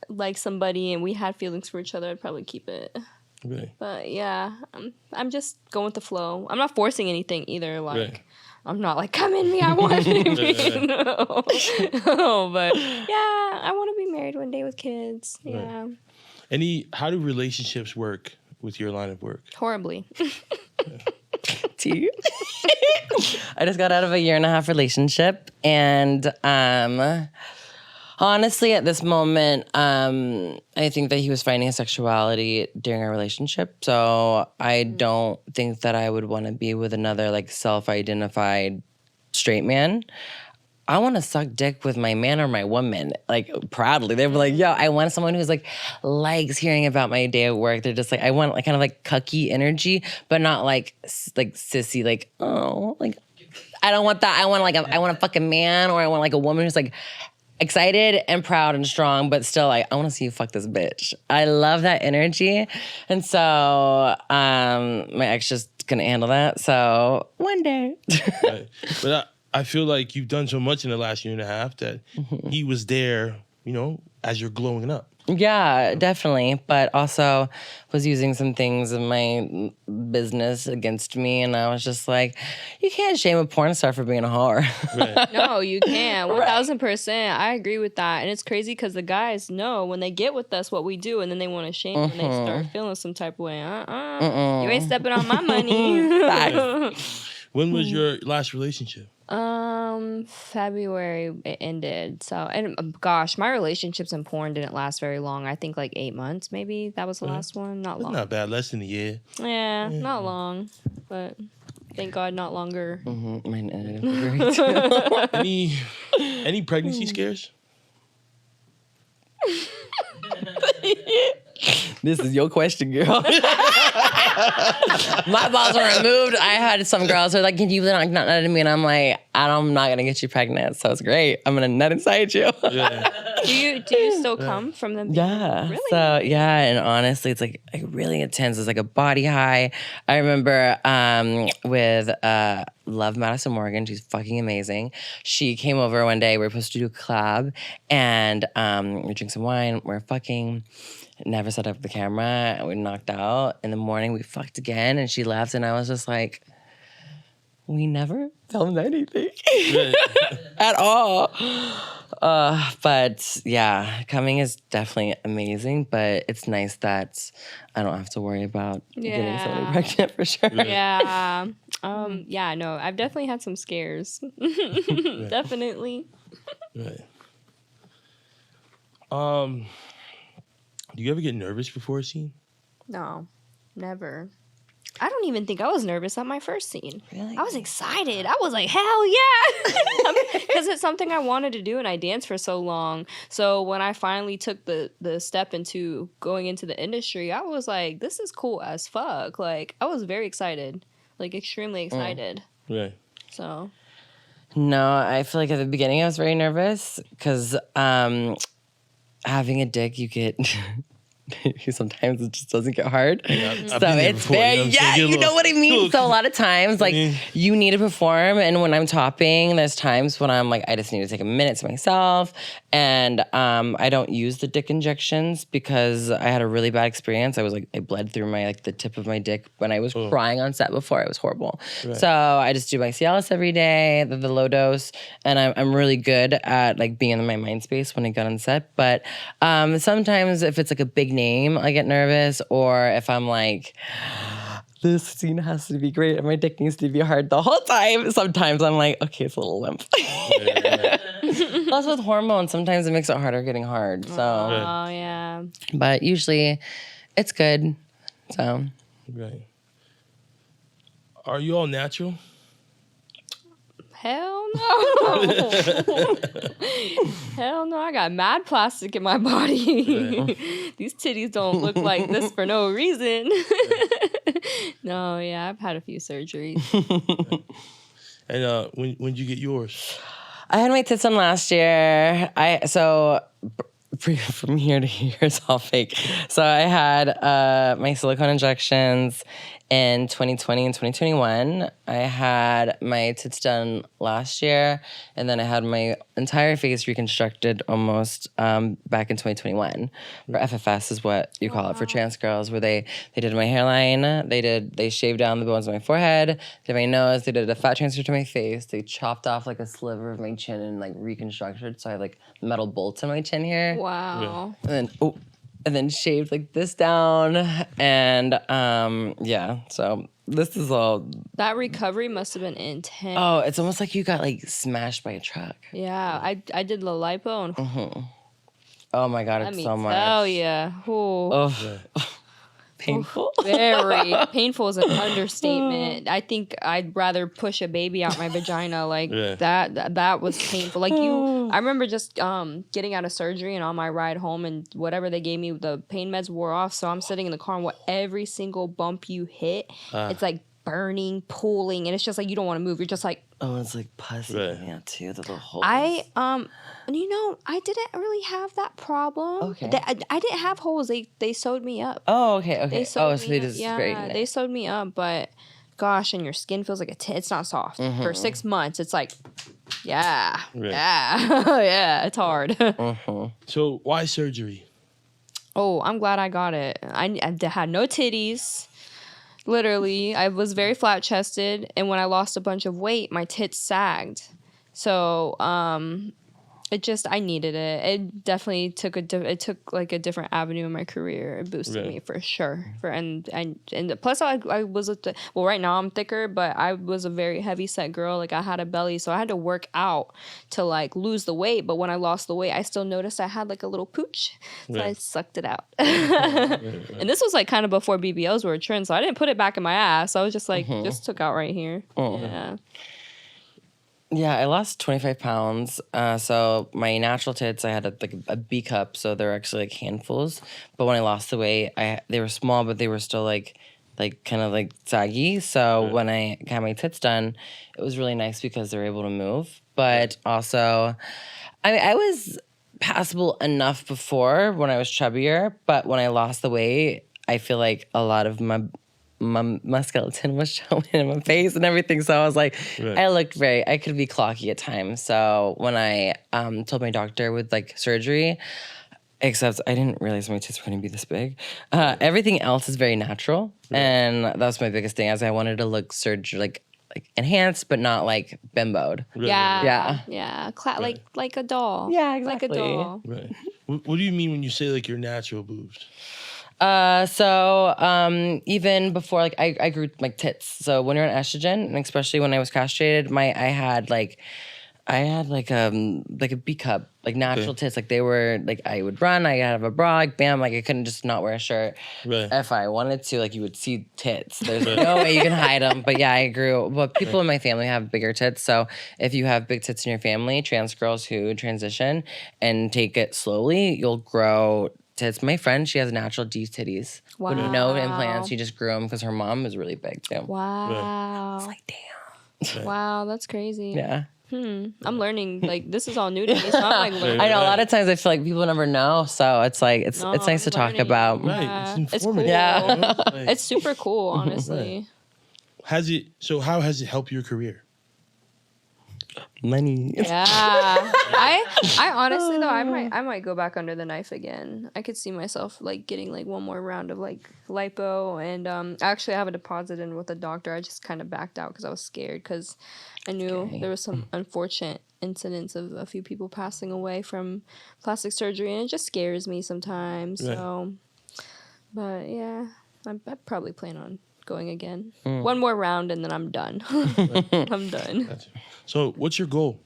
like somebody and we had feelings for each other, I'd probably keep it. Right. But yeah, I'm just going with the flow. I'm not forcing anything either. Like, I'm not like, come in me, I want a baby. No, but yeah, I want to be married one day with kids. Yeah. How do relationships work with your line of work? Horribly. Tea. I just got out of a 1.5-year relationship, and honestly, at this moment, I think that he was finding his sexuality during our relationship. So I don't think that I would want to be with another like self-identified straight man. I want to suck dick with my man or my woman, like proudly. They were like, yo, I want someone who's like likes hearing about my day at work. They're just like, I want like kind of like cucky energy, but not like sissy, like, oh, like I don't want that. I want a fucking man, or I want like a woman who's like excited and proud and strong, but still like, I want to see you fuck this bitch. I love that energy. And so my ex just couldn't handle that. So one day. Right. But I feel like you've done so much in the last year and a half that he was there, you know, as you're glowing up. Yeah, definitely. But also was using some things in my business against me. And I was just like, you can't shame a porn star for being a whore. Right. No, you can't. 1000%. I agree with that. And it's crazy because the guys know when they get with us what we do, and then they want to shame when they start feeling some type of way. You ain't stepping on my money. When was your last relationship? February it ended. So, and gosh, my relationships in porn didn't last very long. I think like 8 months, maybe that was the last one. Not That's long. not bad. Less than a year. Yeah, not long, but thank God, not longer. Mine ended in February too. Any pregnancy scares? This is your question, girl. My balls were removed. I had some girls who were like, can you not nut into me? And I'm like, I'm not going to get you pregnant. So it's great. I'm going to nut inside you. Yeah. Do you still come from them? Yeah. Really? So yeah, and honestly, it's like really intense. It's like a body high. I remember with love Madison Morgan. She's fucking amazing. She came over one day. We were supposed to do a collab, and we drink some wine. We're fucking. Never set up the camera, and we knocked out. In the morning, we fucked again, and she left, and I was just like, we never filmed anything at all. But yeah, coming is definitely amazing, but it's nice that I don't have to worry about getting somebody pregnant for sure. Yeah. Yeah, no, I've definitely had some scares. Definitely. Right. Do you ever get nervous before a scene? No, never. I don't even think I was nervous at my first scene. Really? I was excited. I was like, hell yeah. Because it's something I wanted to do, and I danced for so long. So when I finally took the step into going into the industry, I was like, this is cool as fuck. Like, I was very excited. Like, extremely excited. Right. So. No, I feel like at the beginning I was very nervous because having a dick, you get... sometimes it just doesn't get hard. Yeah, so it's very, you know what I mean? So a lot of times, like, you need to perform. And when I'm topping, there's times when I'm like, I just need to take a minute to myself. And I don't use the dick injections because I had a really bad experience. I was like, I bled through my, like, the tip of my dick when I was crying on set before. It was horrible. Right. So I just do my Cialis every day, the low dose. And I'm really good at, like, being in my mind space when I get on set. But sometimes if it's like a big name, I get nervous, or if I'm like, this scene has to be great and my dick needs to be hard the whole time, sometimes I'm like, okay, it's a little limp. Plus with hormones, sometimes it makes it harder getting hard. So, oh yeah. But usually it's good. So, right. Are you all natural? Hell no. Hell no. I got mad plastic in my body. These titties don't look like this for no reason. No, yeah, I've had a few surgeries. And when did you get yours? I had my tits done last year. From here to here, it's all fake. So I had my silicone injections in 2020 and 2021. I had my tits done last year, and then I had my entire face reconstructed almost back in 2021. For FFS is what you call it for trans girls, where they did my hairline, they shaved down the bones of my forehead, did my nose, they did a fat transfer to my face, they chopped off like a sliver of my chin and like reconstructed, so I have like metal bolts in my chin here. Wow. And then shaved like this down, and yeah, so this is all. That recovery must have been intense. Oh, it's almost like you got like smashed by a truck. Yeah, I did the lipo, and Oh my God, it's so much. Oh yeah. Oh. Painful. Very painful is an understatement. I think I'd rather push a baby out my vagina. Like that was painful. Like I remember just getting out of surgery and on my ride home, and whatever they gave me, the pain meds wore off. So I'm sitting in the car, and every single bump you hit, it's like burning, pulling, and it's just like you don't want to move. You're just like, Oh, it's like pussy. Right. Yeah, too. The little holes. I didn't really have that problem. Okay. I didn't have holes. They sewed me up. Oh, okay. They sewed so me they up. just Yeah, straighten they it. sewed me up, but gosh, and your skin feels like it's not soft. Mm-hmm. For 6 months, it's like, yeah, Right. yeah, yeah, it's hard. So why surgery? Oh, I'm glad I got it. I had no titties. Literally, I was very flat chested, and when I lost a bunch of weight, my tits sagged. So, I needed it. It definitely took like a different avenue in my career. It boosted me for sure. And plus I was right now I'm thicker, but I was a very heavy set girl. Like I had a belly, so I had to work out to like lose the weight. But when I lost the weight, I still noticed I had like a little pooch, so I sucked it out. And this was like kind of before BBLs were a trend, so I didn't put it back in my ass. I was just like just took out right here. Yeah. Yeah, I lost 25 pounds. So my natural tits, I had a B cup, so they're actually like handfuls. But when I lost the weight, they were small, but they were still like kind of like saggy. So when I got my tits done, it was really nice because they were able to move. But also, I was passable enough before when I was chubbier, but when I lost the weight, I feel like a lot of my skeleton was showing in my face and everything. So I was like, I could be clocky at times. So when I told my doctor with like surgery, except I didn't realize my tits were going to be this big. Everything else is very natural. And that was my biggest thing, as I wanted to look like enhanced, but not like bimboed. Yeah. Like a doll. Yeah, exactly. Like a doll. Right. What do you mean when you say like your natural boobs? Even before, like I grew like tits. So when you're on estrogen, and especially when I was castrated, I had a B cup, like natural tits. Like they were like, I would run, I have a bra, like bam, like I couldn't just not wear a shirt. Right. If I wanted to, like you would see tits. There's no way you can hide them. But yeah, I grew. But people in my family have bigger tits. So if you have big tits in your family, trans girls who transition and take it slowly, you'll grow tits. My friend, she has natural deep titties. Wow. No implants. She just grew them because her mom was really big too. Wow. I was like, damn. Wow, that's crazy. Yeah. I'm learning, like, this is all new to me, so I'm like learning. I know a lot of times I feel like people never know, so it's like it's nice to talk about. Right. It's It's cool. informative. Yeah. It's super cool, honestly. How has it helped your career? Money. Yeah. I honestly though, I might go back under the knife again. I could see myself like getting like one more round of like lipo, and actually I have a deposit in with a doctor. I just kind of backed out because I was scared, because I knew there was some unfortunate incidents of a few people passing away from plastic surgery, and it just scares me sometimes. Right. So, but yeah, I probably plan on going again. One more round and then I'm done. I'm done. Gotcha. So what's your goal?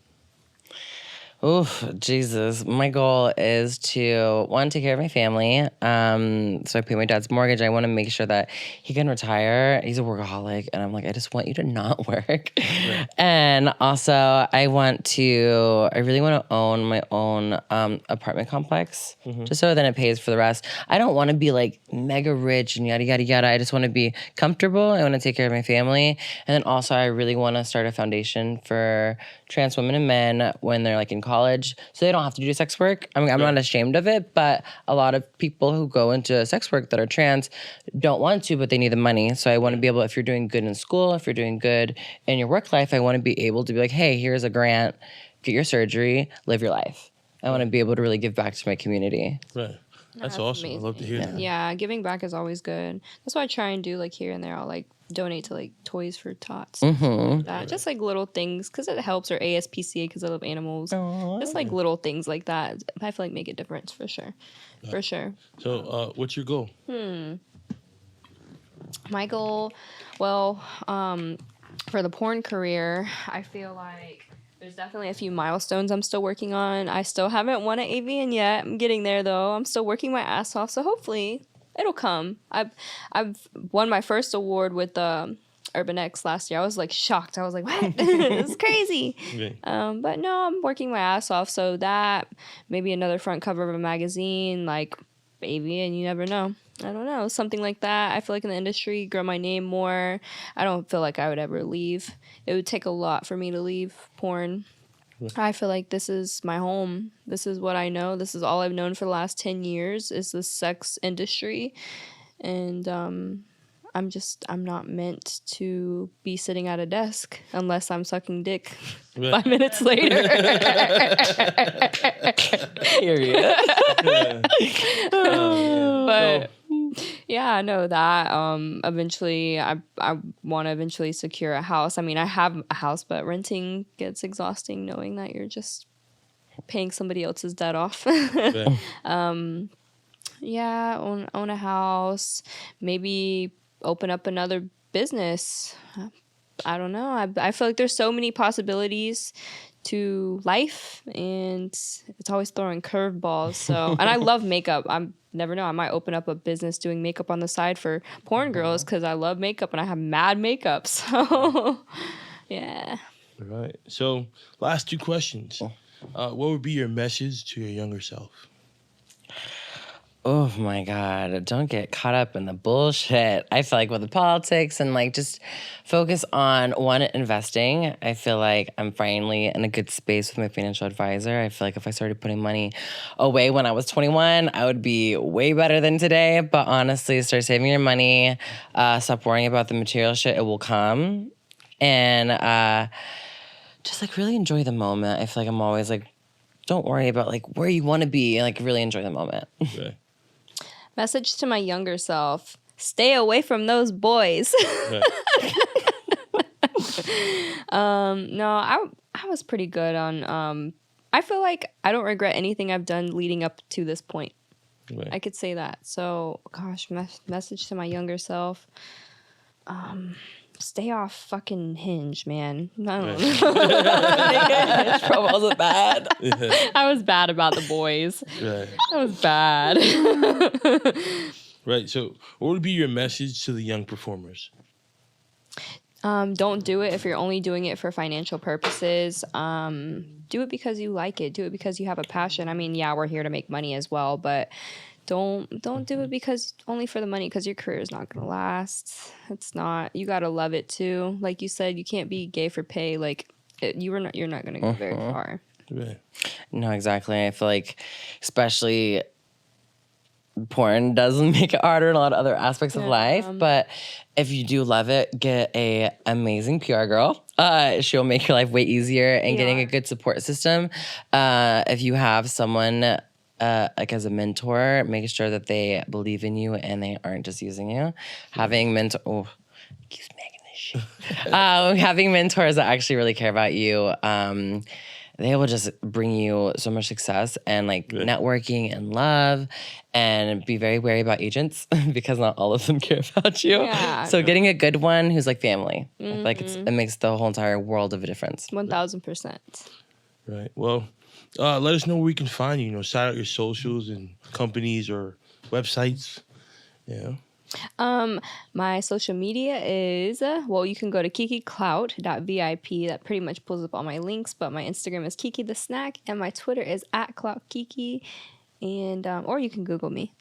Oof, Jesus. My goal is to, one, take care of my family. So I pay my dad's mortgage. I want to make sure that he can retire. He's a workaholic. And I'm like, I just want you to not work. Right. And also, I really want to own my own apartment complex, just so then it pays for the rest. I don't want to be like mega rich and yada, yada, yada. I just want to be comfortable. I want to take care of my family. And then also, I really want to start a foundation for trans women and men when they're like in college, so they don't have to do sex work. I mean, I'm not ashamed of it, but a lot of people who go into sex work that are trans don't want to, but they need the money. So I want to be able, if you're doing good in school, if you're doing good in your work life, I want to be able to be like, hey, here's a grant, get your surgery, live your life. I want to be able to really give back to my community. Right. That's That's awesome. amazing. I love to hear that. Yeah, giving back is always good. That's why I try and do like here and there. I'll like donate to like Toys for Tots. Just like little things, because it helps, or ASPCA because I love animals. Just like little things like that. I feel like make a difference for sure. For sure. So what's your goal? My goal, well, for the porn career, I feel like there's definitely a few milestones I'm still working on. I still haven't won an AVN yet. I'm getting there though. I'm still working my ass off, so hopefully it'll come. I've won my first award with Urban X last year. I was like shocked. I was like, what? It's crazy. Okay. But no, I'm working my ass off. So that, maybe another front cover of a magazine, like AVN, you never know. I don't know, something like that. I feel like in the industry, grow my name more. I don't feel like I would ever leave. It would take a lot for me to leave porn. I feel like this is my home. This is what I know. This is all I've known for the last 10 years is the sex industry. And I'm not meant to be sitting at a desk unless I'm sucking dick 5 minutes later. Period. But yeah, I know that. Eventually, I want to eventually secure a house. I mean, I have a house, but renting gets exhausting knowing that you're just paying somebody else's debt off. Yeah, own a house, maybe open up another business. I don't know. I feel like there's so many possibilities to life, and it's always throwing curveballs. So, and I love makeup. Never know. I might open up a business doing makeup on the side for porn girls because I love makeup and I have mad makeup. So, yeah. All right. So, last 2 questions. What would be your message to your younger self? Oh my God, don't get caught up in the bullshit. I feel like with the politics and like just focus on one, investing. I feel like I'm finally in a good space with my financial advisor. I feel like if I started putting money away when I was 21, I would be way better than today. But honestly, start saving your money. Stop worrying about the material shit. It will come. And just like really enjoy the moment. I feel like I'm always like, don't worry about like where you want to be. Like really enjoy the moment. Okay. Message to my younger self: stay away from those boys. No, I was pretty good on. I feel like I don't regret anything I've done leading up to this point. Right. I could say that. So, gosh, message to my younger self: stay off fucking Hinge, man. I don't know. Hinge pro wasn't bad. I was bad about the boys. Right. I was bad. Right. So, what would be your message to the young performers? Don't do it if you're only doing it for financial purposes. Do it because you like it. Do it because you have a passion. I mean, yeah, we're here to make money as well, but don't do it because only for the money, because your career is not gonna last. It's not. You gotta love it too. Like you said, you can't be gay for pay. Like you're not gonna go very far. Right. No, exactly. I feel like especially porn does make it harder in a lot of other aspects of life. But if you do love it, get a amazing PR girl. She'll make your life way easier, and getting a good support system. If you have someone like as a mentor, make sure that they believe in you and they aren't just using you. Having keep smacking this shit. Having mentors that actually really care about you, they will just bring you so much success and like networking and love, and be very wary about agents because not all of them care about you. Yeah, so getting a good one who's like family, I feel like it makes the whole entire world of a difference. 1000%. Right. Well, let us know where we can find you. You know, shout out your socials and companies or websites. Yeah. My social media is, you can go to kikiclout.vip. That pretty much pulls up all my links, but my Instagram is Kiki the Snack, and my Twitter is @KloutKiki. And or you can Google me.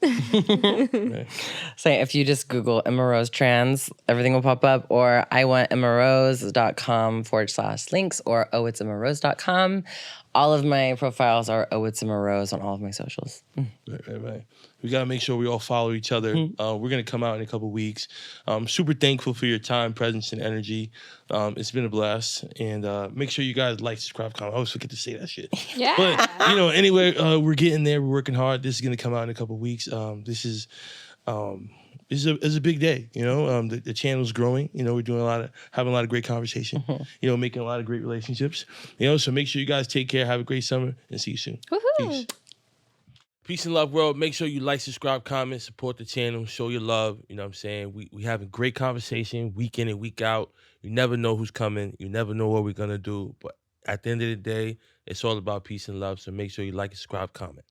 So if you just Google Emma Rose trans, everything will pop up. Or I want emmarose.com/links, or ohitsemmarose.com. All of my profiles are ohitsemmarose on all of my socials. Right. We got to make sure we all follow each other. We're going to come out in a couple of weeks. Super thankful for your time, presence, and energy. It's been a blast. And make sure you guys like, subscribe, comment. I always forget to say that shit. Yeah. But, anyway, we're getting there. We're working hard. This is going to come out in a couple of weeks. This is a big day, the channel's growing, we're doing having a lot of great conversation, making a lot of great relationships, so make sure you guys take care, have a great summer, and see you soon. Woohoo. Peace and love, world. Make sure you like, subscribe, comment, support the channel, show your love. You know what I'm saying? We having great conversation week in and week out. You never know who's coming. You never know what we're going to do. But at the end of the day, it's all about peace and love. So make sure you like, subscribe, comment.